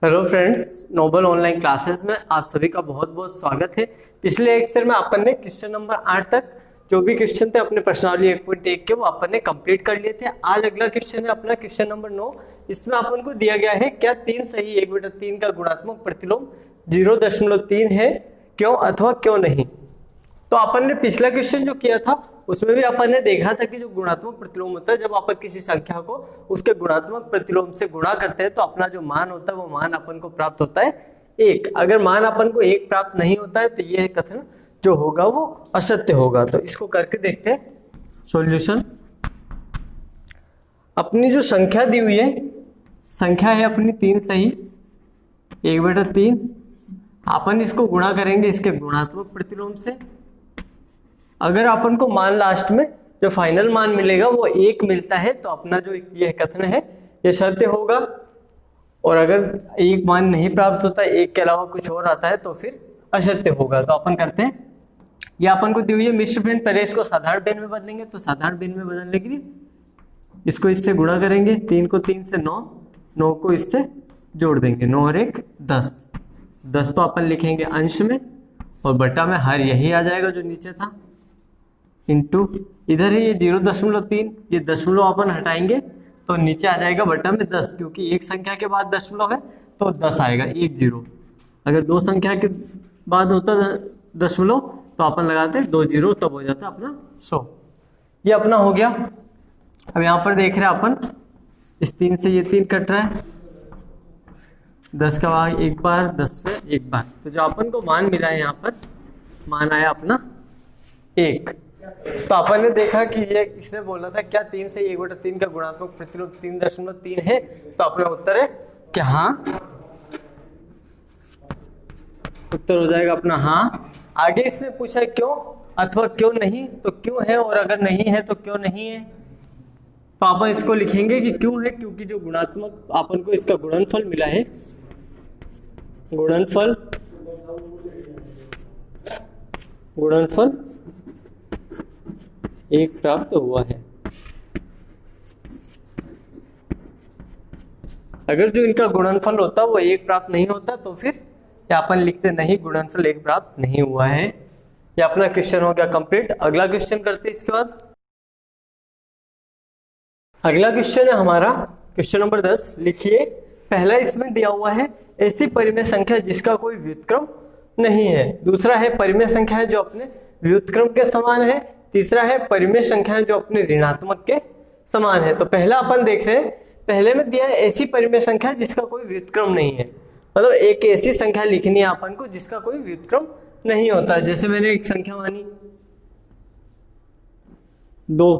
Hello friends, Noble online classes में आप सभी का बहुत बहुत स्वागत है। पिछले लेक्चर में अपन ने क्वेश्चन नंबर 8 तक जो भी क्वेश्चन थे अपने प्रश्नावली 1.1 के वो अपन ने कंप्लीट कर लिए थे। आज अगला क्वेश्चन है अपना क्वेश्चन नंबर 9। इसमें अपन को दिया गया है क्या 3 सही 1/3 का गुणात्मक प्रतिलोम 0.3 है, क्यों अथवा क्यों नहीं। तो अपन ने पिछला क्वेश्चन जो किया था उसमें भी अपन ने देखा था कि जो गुणात्मक प्रतिलोम होता है, जब अपन किसी संख्या को उसके गुणात्मक प्रतिलोम से गुणा करते हैं तो अपना जो मान होता है वो मान अपन को प्राप्त होता है 1। अगर मान अपन को 1 प्राप्त नहीं होता है तो ये कथन जो होगा वो असत्य होगा। तो इसको करके देखते हैं सॉल्यूशन। अपनी जो संख्या दी हुई है, संख्या है अपनी 3 सही 1/3। अपन इसको गुणा करेंगे इसके गुणात्मक प्रतिलोम से। अगर अपन को मान लास्ट में जो फाइनल मान मिलेगा वो 1 मिलता है तो अपना जो यह कथन है ये सत्य होगा। और अगर 1 मान नहीं प्राप्त होता, 1 के अलावा कुछ और आता है तो फिर असत्य होगा। तो अपन करते हैं, ये अपन को दी हुई है मिश्र भिन्न, पहले इसको साधारण भिन्न में बदलेंगे। तो साधारण भिन्न में बदलने के लिए इसको इससे गुणा करेंगे, 3 को 3 से 9, 9 को इससे जोड़ देंगे, 9 और 1 10। 10 तो अपन लिखेंगे अंश में और बटा में हर यही आ जाएगा जो नीचे था, इंटू इधर है ये 0.3, ये दशमलव अपन हटाएंगे तो नीचे आ जाएगा बटा में 10, क्योंकि एक संख्या के बाद दशमलव है तो 10 आएगा 1 0। अगर दो संख्या के बाद होता दशमलव तो अपन लगाते 2 0, तब हो जाता अपना 100। ये अपना हो गया। अब यहाँ पर देख रहे हैं अपन इस 3 से ये 3 कट रहा है, 10 का भाग एक बार, 10 पे एक बार। तो जो अपन को मान मिला है यहाँ पर मान आया अपना 1। तो अपन ने देखा कि ये इसने बोला था क्या 3 से 1/3 का गुणात्मक प्रतिलोम 3.3 है। तो अपना उत्तर है क्या हाँ, उत्तर हो जाएगा अपना हाँ। आगे इसने पूछा क्यों अथवा क्यों नहीं, तो क्यों है और अगर नहीं है तो क्यों नहीं है। तो अपन इसको लिखेंगे कि क्यों है, क्योंकि जो गुणात्मक अपन को इसका गुणनफल मिला है, गुणनफल 1 प्राप्त हुआ है। अगर जो इनका गुणनफल होता वो 1 प्राप्त नहीं होता तो फिर अपन लिखते नहीं, गुणनफल 1 प्राप्त नहीं हुआ है। ये अपना क्वेश्चन हो गया कंप्लीट। अगला क्वेश्चन करते हैं इसके बाद। अगला क्वेश्चन है हमारा क्वेश्चन नंबर 10। लिखिए, पहला इसमें दिया हुआ है ऐसी परिमेय संख्या जिसका कोई व्युत्क्रम नहीं है। दूसरा है परिमेय संख्या है जो अपने व्युत्क्रम के समान है। तीसरा है परिमेय संख्या जो अपने ऋणात्मक के समान है। तो पहला अपन देख रहे हैं, पहले में दिया है ऐसी परिमेय संख्या जिसका कोई व्युत्क्रम नहीं है, मतलब एक ऐसी संख्या लिखनी है अपन को जिसका कोई व्युत्क्रम नहीं होता। जैसे मैंने एक संख्या मानी 2,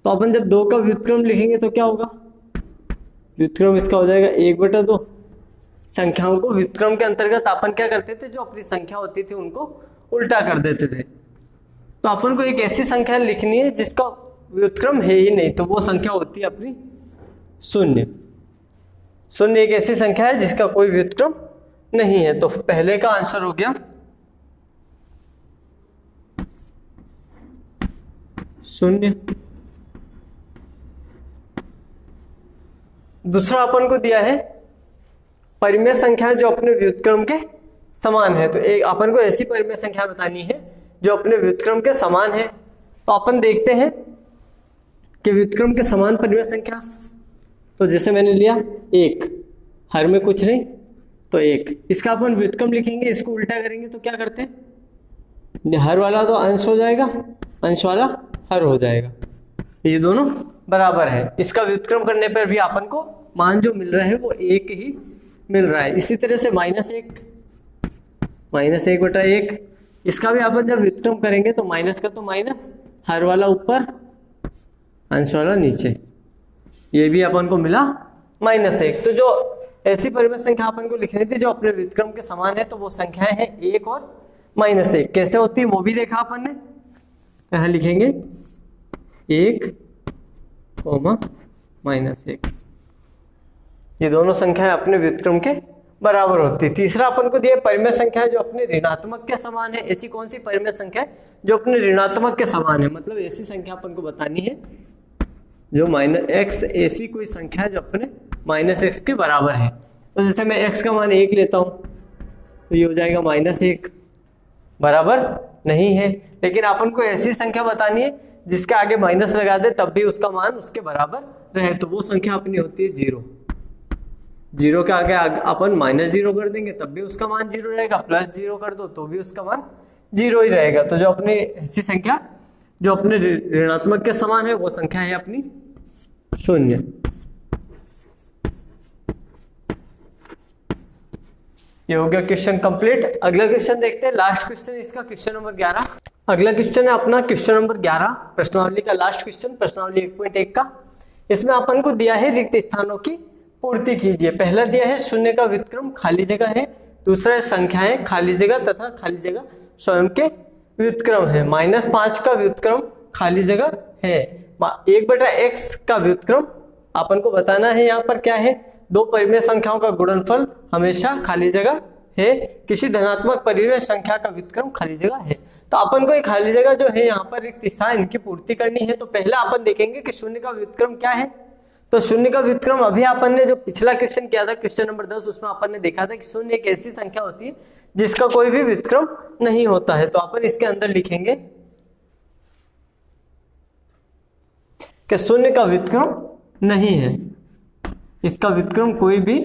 तो अपन जब 2 का व्युत्क्रम लिखेंगे तो क्या होगा, व्युत्क्रम इसका हो जाएगा 1/2। संख्याओं को व्युत्क्रम के अंतर्गत अपन क्या करते थे, जो अपनी संख्या होती थी उनको उल्टा कर देते थे। तो अपन को एक ऐसी संख्या लिखनी है जिसका व्युत्क्रम है ही नहीं, तो वो संख्या होती है अपनी 0। 0 एक ऐसी संख्या है जिसका कोई व्युत्क्रम नहीं है। तो पहले का आंसर हो गया 0। दूसरा अपन को दिया है परिमेय संख्या जो अपने व्युत्क्रम के समान है। तो एक अपन को ऐसी परिमेय संख्या बतानी है जो अपने व्युत्क्रम के समान है। तो अपन देखते हैं कि व्युत्क्रम के समान परिमेय संख्या, तो जैसे मैंने लिया 1, हर में कुछ नहीं तो 1, इसका अपन व्युत्क्रम लिखेंगे, इसको उल्टा करेंगे तो क्या करते हैं, हर वाला तो अंश हो जाएगा, अंश वाला हर हो जाएगा, ये दोनों बराबर है। इसका व्युत्क्रम करने पर भी अपन को मान जो मिल रहा है वो 1 ही मिल रहा है। इसी तरह से -1/1, इसका भी अपन जब व्युत्क्रम करेंगे तो माइनस का तो माइनस, हर वाला ऊपर अंश वाला नीचे, ये भी अपन को मिला -1। तो जो ऐसी परिमेय संख्या अपन को लिखनी थी जो अपने व्युत्क्रम के समान है, तो वो संख्याएं हैं 1 और -1। कैसे होती है वो भी देखा अपन ने। यहाँ लिखेंगे 1, -1, ये दोनों संख्याएं अपने व्युत्क्रम के बराबर होती है। तीसरा अपन को दिया परिमेय संख्या जो अपने ऋणात्मक के समान है। ऐसी कौन सी परिमेय संख्या है जो अपने ऋणात्मक के समान है, मतलब ऐसी संख्या अपन को बतानी है जो -x, ऐसी कोई संख्या जो अपने -x के बराबर है। तो जैसे मैं x का मान 1 लेता हूँ तो ये हो जाएगा -1, बराबर नहीं है। लेकिन अपन को ऐसी संख्या बतानी है जिसके आगे माइनस लगा दे तब भी उसका मान उसके बराबर रहे, तो वो संख्या अपनी होती है 0। 0 के आगे अपन -0 कर देंगे तब भी उसका मान 0 रहेगा, +0 कर दो तो भी उसका मान 0 ही रहेगा। तो जो अपनी ऐसी संख्या जो अपने ऋणात्मक के समान है वो संख्या है अपनी 0। ये हो गया क्वेश्चन कंप्लीट। अगला क्वेश्चन देखते हैं, लास्ट क्वेश्चन इसका, क्वेश्चन नंबर 11। अगला क्वेश्चन है अपना क्वेश्चन नंबर 11, प्रश्नावली का लास्ट क्वेश्चन, प्रश्नावली 1.1 का। इसमें अपन को दिया है रिक्त स्थानों की पूर्ति कीजिए। पहला दिया है शून्य का व्युत्क्रम खाली जगह है, दूसरा है संख्याएं खाली जगह तथा खाली जगह स्वयं के व्युत्क्रम है। -5 का व्युत्क्रम खाली जगह है, 1/x का व्युत्क्रम अपन को बताना है। यहाँ पर क्या है, दो परिमेय संख्याओं का गुणनफल हमेशा खाली जगह है, किसी धनात्मक परिमेय संख्या का व्युत्क्रम खाली जगह है। तो अपन को एक खाली जगह जो है यहाँ पर रिक्त स्थान इनकी पूर्ति करनी है। तो पहला अपन देखेंगे कि शून्य का व्युत्क्रम क्या है। तो शून्य का व्युत्क्रम अभी अपन ने जो पिछला क्वेश्चन किया था, क्वेश्चन नंबर 10, उसमें अपन ने देखा था कि शून्य एक ऐसी संख्या होती है जिसका कोई भी व्युत्क्रम नहीं होता है। तो अपन इसके अंदर लिखेंगे कि शून्य का व्युत्क्रम नहीं है, इसका व्युत्क्रम कोई भी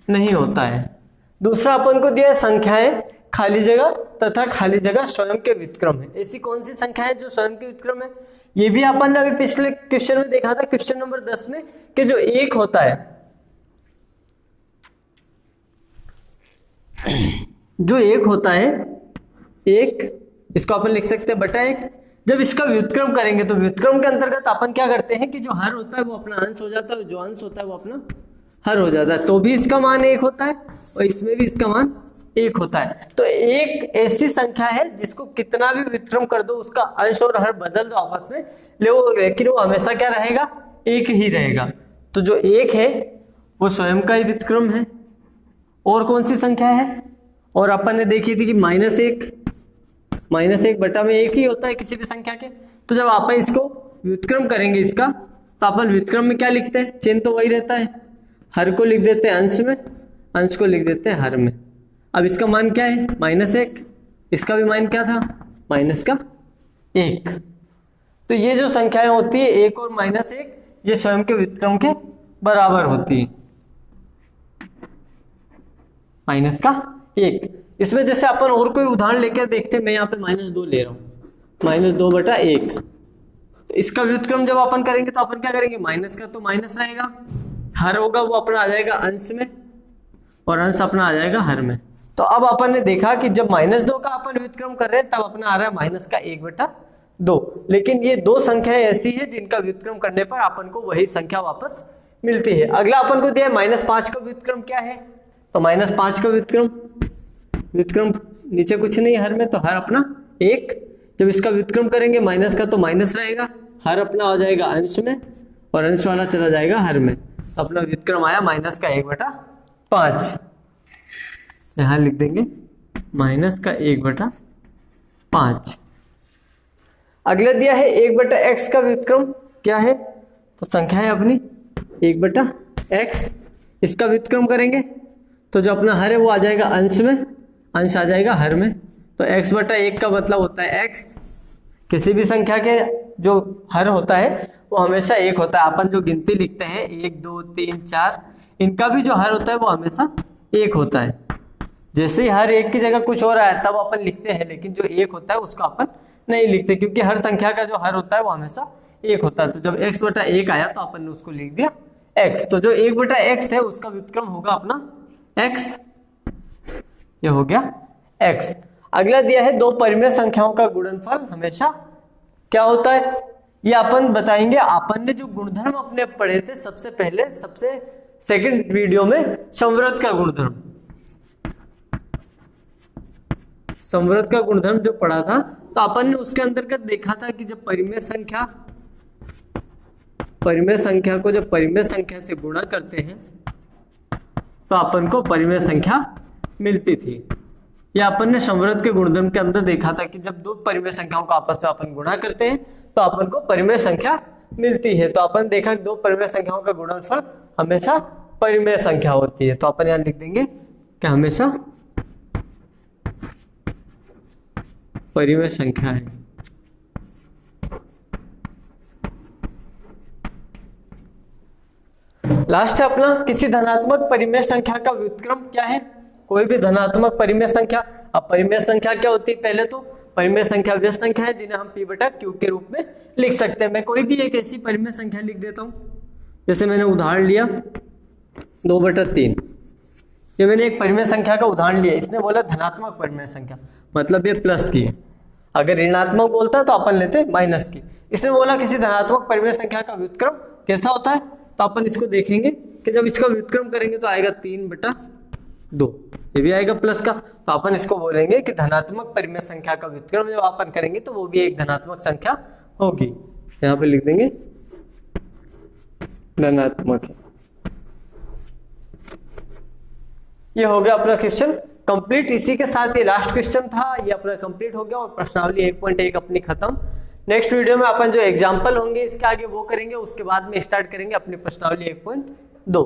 नहीं होता है। दूसरा अपन को दिया है संख्याएं खाली जगह तथा खाली जगह स्वयं के व्युत्क्रम है। ऐसी कौन सी संख्या है जो स्वयं के व्युत्क्रम है, ये भी अपन ने अभी पिछले क्वेश्चन में देखा था, क्वेश्चन नंबर 10 में, कि जो 1 होता है, जो 1 होता है, 1 इसको अपन लिख सकते हैं /1। जब इसका व्युत्क्रम करेंगे तो व्युत्क्रम के अंतर्गत अपन क्या करते हैं कि जो हर होता है वो अपना अंश हो जाता है, जो अंश होता है वो अपना हर हो जाता है, तो भी इसका मान 1 होता है और इसमें भी इसका मान 1 होता है। तो 1 ऐसी संख्या है जिसको कितना भी व्युत्क्रम कर दो, उसका अंश और हर बदल दो आपस में, लेकिन वो हमेशा क्या रहेगा, 1 ही रहेगा। तो जो 1 है वो स्वयं का ही व्युत्क्रम है। और कौन सी संख्या है, और अपन ने देखी थी कि -1 बटा में 1 ही होता है किसी भी संख्या के। तो जब अपन इसको व्युत्क्रम करेंगे इसका, तो अपन व्युत्क्रम में क्या लिखते हैं, चिन्ह तो वही रहता है, हर को लिख देते हैं अंश में, अंश को लिख देते हैं हर में। अब इसका मान क्या है, -1, इसका भी मान क्या था, -1। तो ये जो संख्याएं होती है 1 और -1, ये स्वयं के व्युत्क्रम के बराबर होती है, -1। इसमें जैसे अपन और कोई उदाहरण लेकर देखते हैं, मैं यहाँ पे -2 ले रहा हूँ, -2/1। तो इसका व्युत्क्रम जब अपन करेंगे तो अपन क्या करेंगे, माइनस का तो माइनस रहेगा, हर होगा वो अपना आ जाएगा अंश में और अंश अपना आ जाएगा हर में। तो अब अपन ने देखा कि जब -2 का अपन व्युत्क्रम कर रहे हैं तब अपना आ रहा है -1/2। लेकिन ये दो संख्याएं ऐसी है जिनका व्युत्क्रम करने पर अपन को वही संख्या वापस मिलती है। अगला अपन को दिया है -5 का व्युत्क्रम क्या है, तो -5 का व्युत्क्रम नीचे कुछ नहीं हर में, तो हर अपना 1। जब इसका व्युत्क्रम करेंगे माइनस का तो माइनस रहेगा, हर अपना आ जाएगा अंश में और अंश वाला चला जाएगा हर में, अपना व्युत्क्रम आया -1/5। यहाँ लिख देंगे -1/5। अगला दिया है 1/x का व्युत्क्रम क्या है, तो संख्या है अपनी 1/x, इसका व्युत्क्रम करेंगे तो जो अपना हर है वो आ जाएगा अंश में, अंश आ जाएगा हर में। तो x/1 का मतलब होता है x, किसी भी संख्या के जो हर होता है वो हमेशा 1 होता है। अपन जो गिनती लिखते हैं 1 2 3 4, इनका भी जो हर होता है वो हमेशा 1 होता है। जैसे ही हर 1 की जगह कुछ और आया तब अपन लिखते हैं, लेकिन जो 1 होता है उसको अपन नहीं लिखते, क्योंकि हर संख्या का जो हर होता है वो हमेशा 1 होता है। तो जब x/1 आया तो अपन ने उसको लिख दिया x। तो जो 1/x है उसका व्युत्क्रम होगा अपना x, ये हो गया x। अगला दिया है दो परिमेय संख्याओं का गुणनफल हमेशा क्या होता है, ये अपन बताएंगे। अपन ने जो गुणधर्म अपने पढ़े थे सबसे पहले, सबसे सेकंड वीडियो में, संवृत का गुणधर्म, संवृत का गुणधर्म जो पढ़ा था, तो अपन ने उसके अंतर्गत देखा था कि जब परिमेय संख्या को जब परिमेय संख्या से गुणा करते हैं तो अपन को परिमेय संख्या मिलती थी। या अपन ने संवृत के गुणधर्म के अंदर देखा था कि जब दो परिमेय संख्याओं को आपस में अपन गुणा करते हैं तो अपन को परिमेय संख्या मिलती है। तो अपन देखा कि दो परिमेय संख्याओं का गुणनफल हमेशा परिमेय संख्या होती है। तो अपन यहाँ लिख देंगे कि हमेशा परिमेय संख्या है। लास्ट है अपना, किसी धनात्मक परिमेय संख्या का व्युत्क्रम क्या है? कोई भी धनात्मक परिमेय संख्या। अब परिमेय संख्या क्या होती है? पहले तो परिमेय संख्या व्यस्त संख्या है जिन्हें हम p बटा q के रूप में लिख सकते हैं। मैं कोई भी एक ऐसी परिमेय संख्या लिख देता हूं, जैसे मैंने उदाहरण लिया 2/3। ये मैंने एक परिमेय संख्या का उदाहरण लिया, इसने बोला धनात्मक परिमेय संख्या, मतलब ये प्लस की है। अगर ऋणात्मक बोलता तो अपन लेते माइनस की। इसने बोला किसी धनात्मक परिमेय संख्या का व्युत्क्रम कैसा होता है, तो अपन इसको देखेंगे कि जब इसका व्युत्क्रम करेंगे तो आएगा 3/2, ये भी आएगा प्लस का। तो अपन इसको बोलेंगे कि धनात्मक परिमेय संख्या का व्युत्क्रम जब अपन करेंगे तो वो भी एक धनात्मक संख्या होगी। यहाँ पे लिख देंगे धनात्मक है। ये हो गया अपना क्वेश्चन कंप्लीट। इसी के साथ ये लास्ट क्वेश्चन था, ये अपना कंप्लीट हो गया और प्रश्नावली 1.1 अपनी खत्म। नेक्स्ट वीडियो में अपन जो एग्जाम्पल होंगे इसके आगे वो करेंगे, उसके बाद में स्टार्ट करेंगे अपनी प्रश्नावली 1.2।